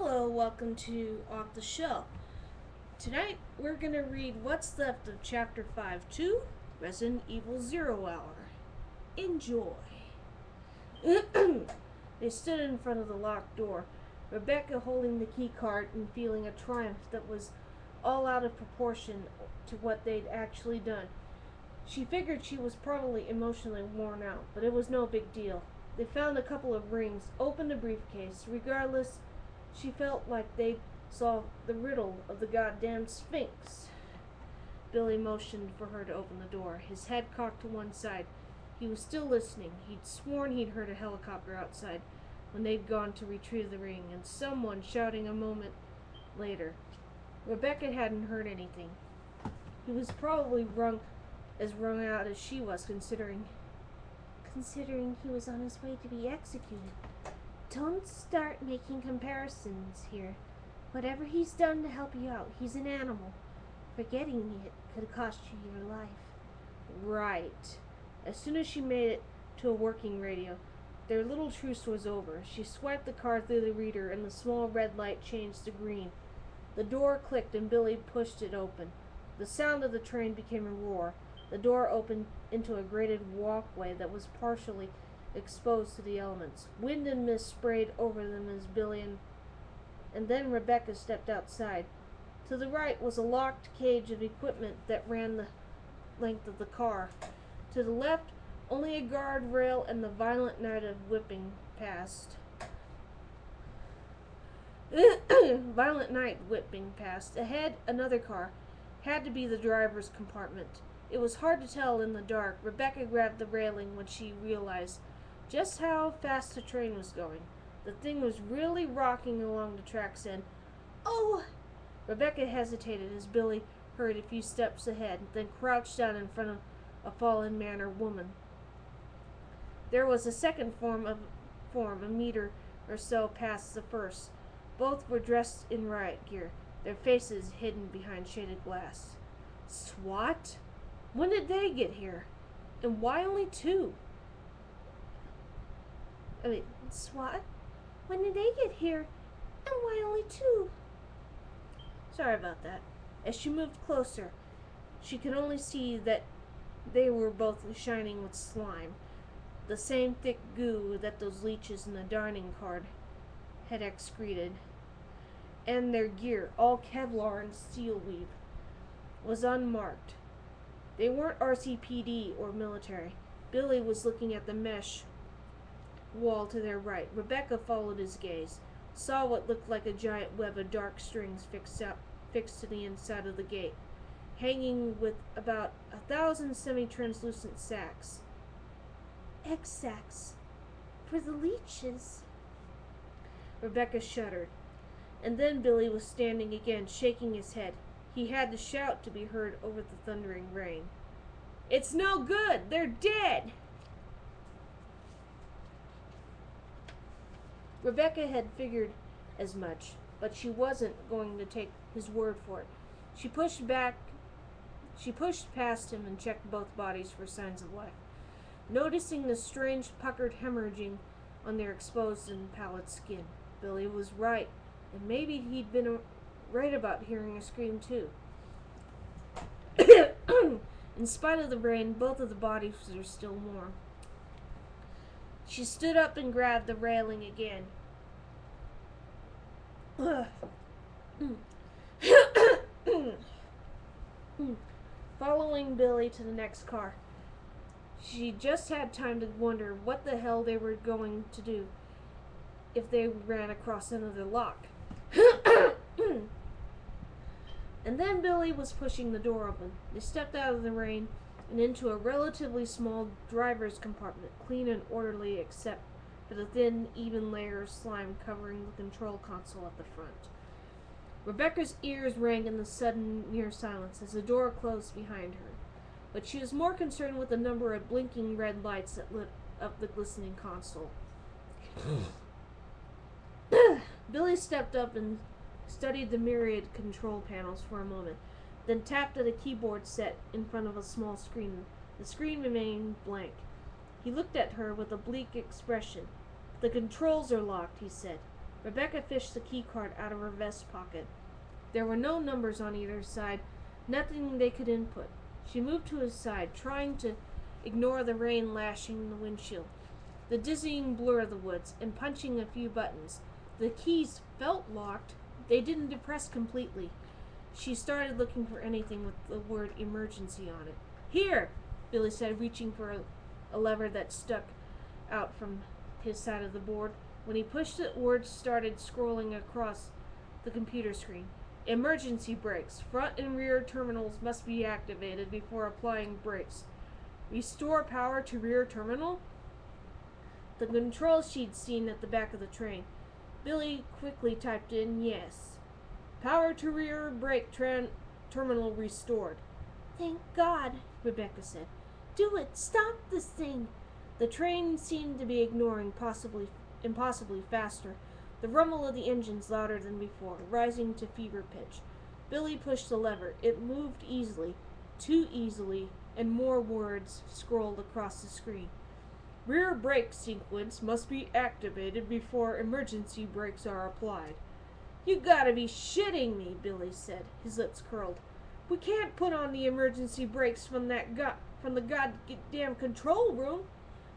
Hello, welcome to Off the Shelf. Tonight we're going to read what's left of Chapter 5-2, Resident Evil Zero Hour. Enjoy. They stood in front of the locked door, Rebecca holding the key card and feeling a triumph that was all out of proportion to what they'd actually done. She figured she was probably emotionally worn out, but it was no big deal. They found a couple of rings, opened a briefcase. Regardless, she felt like they'd solved the riddle of the goddamn Sphinx. Billy motioned for her to open the door, his head cocked to one side. He was still listening. He'd sworn he'd heard a helicopter outside when they'd gone to retrieve the ring, and someone shouting a moment later. Rebecca hadn't heard anything. He was probably wrung out as she was, considering he was on his way to be executed. Don't start making comparisons here. Whatever he's done to help you out, he's an animal. Forgetting it could cost you your life. Right. As soon as she made it to a working radio, their little truce was over. She swiped the card through the reader and the small red light changed to green. The door clicked and Billy pushed it open. The sound of the train became a roar. The door opened into a grated walkway that was partially exposed to the elements. Wind and mist sprayed over them as Billy and then Rebecca stepped outside. To the right was a locked cage of equipment that ran the length of the car. To the left, only a guardrail and the violent night of whipping past. Violent night whipping past. Ahead, another car. Had to be the driver's compartment. It was hard to tell in the dark. Rebecca grabbed the railing when she realized just how fast the train was going. The thing was really rocking along the tracks and, "Oh!" Rebecca hesitated as Billy hurried a few steps ahead, then crouched down in front of a fallen man or woman. There was a second form, a meter or so past the first. Both were dressed in riot gear, their faces hidden behind shaded glass. SWAT? When did they get here? And why only two? SWAT? When did they get here? And why only two? Sorry about that. As she moved closer, she could only see that they were both shining with slime, the same thick goo that those leeches in the dining card had excreted. And their gear, all Kevlar and steel weave, was unmarked. They weren't RCPD or military. Billy was looking at the mesh wall to their right. Rebecca followed his gaze, saw what looked like a giant web of dark strings fixed to the inside of the gate, hanging with about 1,000 semi-translucent sacks. Egg sacks. For the leeches. Rebecca shuddered. And then Billy was standing again, shaking his head. He had to shout to be heard over the thundering rain. "It's no good! They're dead!" Rebecca had figured as much, but she wasn't going to take his word for it. She pushed past him and checked both bodies for signs of life, noticing the strange puckered hemorrhaging on their exposed and pallid skin. Billy was right, and maybe he'd been right about hearing a scream too. In spite of the rain, both of the bodies were still warm. She stood up and grabbed the railing again. Following Billy to the next car. She just had time to wonder what the hell they were going to do if they ran across another lock. And then Billy was pushing the door open. They stepped out of the rain and into a relatively small driver's compartment, clean and orderly except for the thin, even layer of slime covering the control console at the front. Rebecca's ears rang in the sudden near silence as the door closed behind her, but she was more concerned with the number of blinking red lights that lit up the glistening console. Billy stepped up and studied the myriad control panels for a moment, then tapped at a keyboard set in front of a small screen. The screen remained blank. He looked at her with a bleak expression. "The controls are locked," he said. Rebecca fished the key card out of her vest pocket. There were no numbers on either side, nothing they could input. She moved to his side, trying to ignore the rain lashing the windshield, the dizzying blur of the woods, and punching a few buttons. The keys felt locked. They didn't depress completely. She started looking for anything with the word emergency on it. Here, Billy said, reaching for a lever that stuck out from his side of the board. When he pushed it, words started scrolling across the computer screen. Emergency brakes. Front and rear terminals must be activated before applying brakes. Restore power to rear terminal? The control sheet seen at the back of the train. Billy quickly typed in yes. Power to rear brake terminal restored. Thank God, Rebecca said. Do it. Stop this thing. The train seemed to be ignoring impossibly faster. The rumble of the engines louder than before, rising to fever pitch. Billy pushed the lever. It moved easily, too easily, and more words scrolled across the screen. Rear brake sequence must be activated before emergency brakes are applied. You gotta be shitting me, Billy said, his lips curled. We can't put on the emergency brakes from the goddamn control room.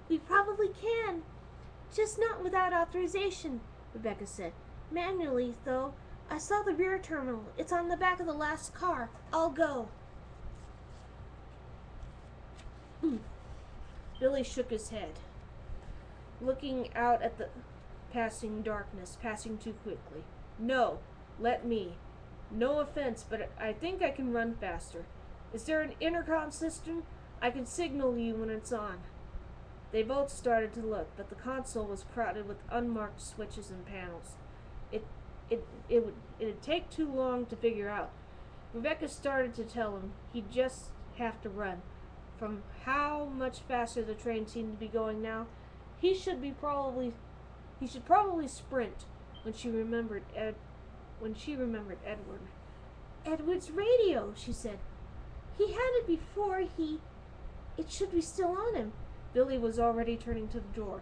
We probably can. Just not without authorization, Rebecca said. Manually, though. I saw the rear terminal. It's on the back of the last car. I'll go. Billy shook his head, looking out at the passing darkness, passing too quickly. No, let me. No offense, but I think I can run faster. Is there an intercom system? I can signal you when it's on. They both started to look, but the console was crowded with unmarked switches and panels. It'd take too long to figure out. Rebecca started to tell him he'd just have to run. From how much faster the train seemed to be going now, he should probably sprint when she remembered Edward. Edward's radio, she said. He had it before it should be still on him. Billy was already turning to the door.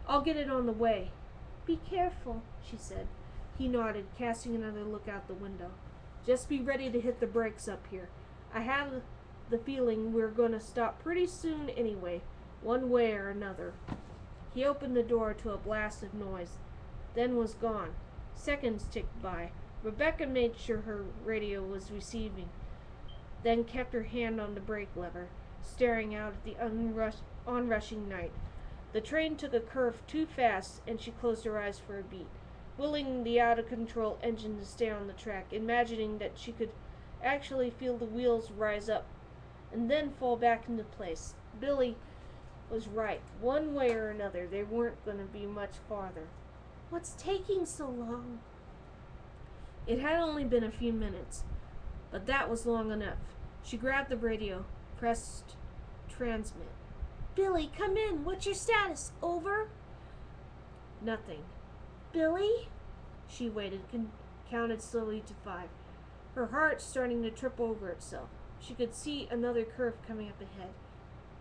I'll get it on the way. Be careful, she said. He nodded, casting another look out the window. Just be ready to hit the brakes up here. I have the feeling we're going to stop pretty soon anyway, one way or another. He opened the door to a blast of noise, then was gone. Seconds ticked by. Rebecca made sure her radio was receiving, then kept her hand on the brake lever, staring out at the onrushing night. The train took a curve too fast, and she closed her eyes for a beat, willing the out-of-control engine to stay on the track, imagining that she could actually feel the wheels rise up and then fall back into place. Billy was right. One way or another, they weren't going to be much farther. What's taking so long? It had only been a few minutes, but that was long enough. She grabbed the radio, pressed transmit. Billy, come in. What's your status? Over? Nothing. Billy? She waited, counted slowly to 5. Her heart starting to trip over itself. She could see another curve coming up ahead.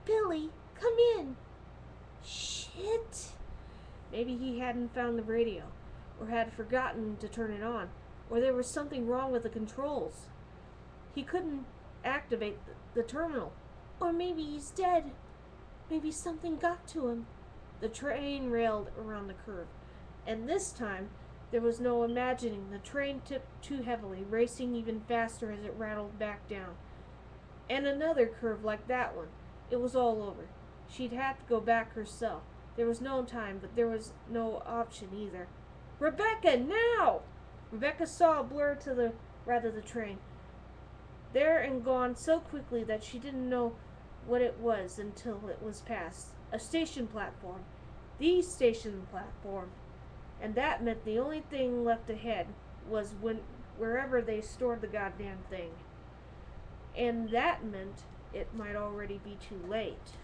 Billy, come in. Shit. Maybe he hadn't found the radio, or had forgotten to turn it on, or there was something wrong with the controls. He couldn't activate the terminal. Or maybe he's dead. Maybe something got to him. The train railed around the curve, and this time there was no imagining. The train tipped too heavily, racing even faster as it rattled back down. And another curve like that one. It was all over. She'd have to go back herself. There was no time, but there was no option either. Rebecca, now! Rebecca saw a blur to the train. There and gone so quickly that she didn't know what it was until it was past. A station platform. The station platform. And that meant the only thing left ahead was wherever they stored the goddamn thing. And that meant it might already be too late.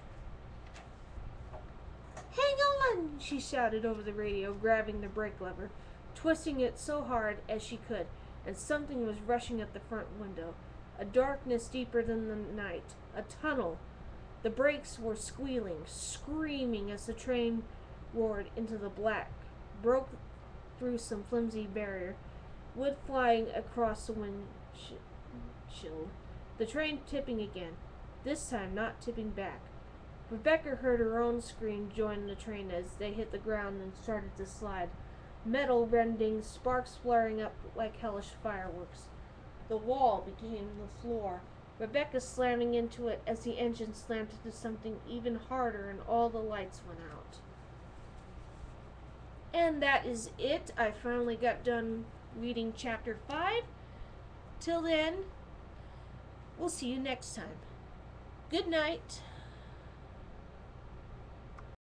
Hang on, she shouted over the radio, grabbing the brake lever, twisting it so hard as she could, and something was rushing at the front window. A darkness deeper than the night. A tunnel. The brakes were squealing, screaming as the train roared into the black, broke through some flimsy barrier, wood flying across the windshield. The train tipping again, this time not tipping back. Rebecca heard her own scream join the train as they hit the ground and started to slide, metal rending, sparks flaring up like hellish fireworks. The wall became the floor, Rebecca slamming into it as the engine slammed into something even harder and all the lights went out. And that is it. I finally got done reading chapter 5. Till then, we'll see you next time. Good night.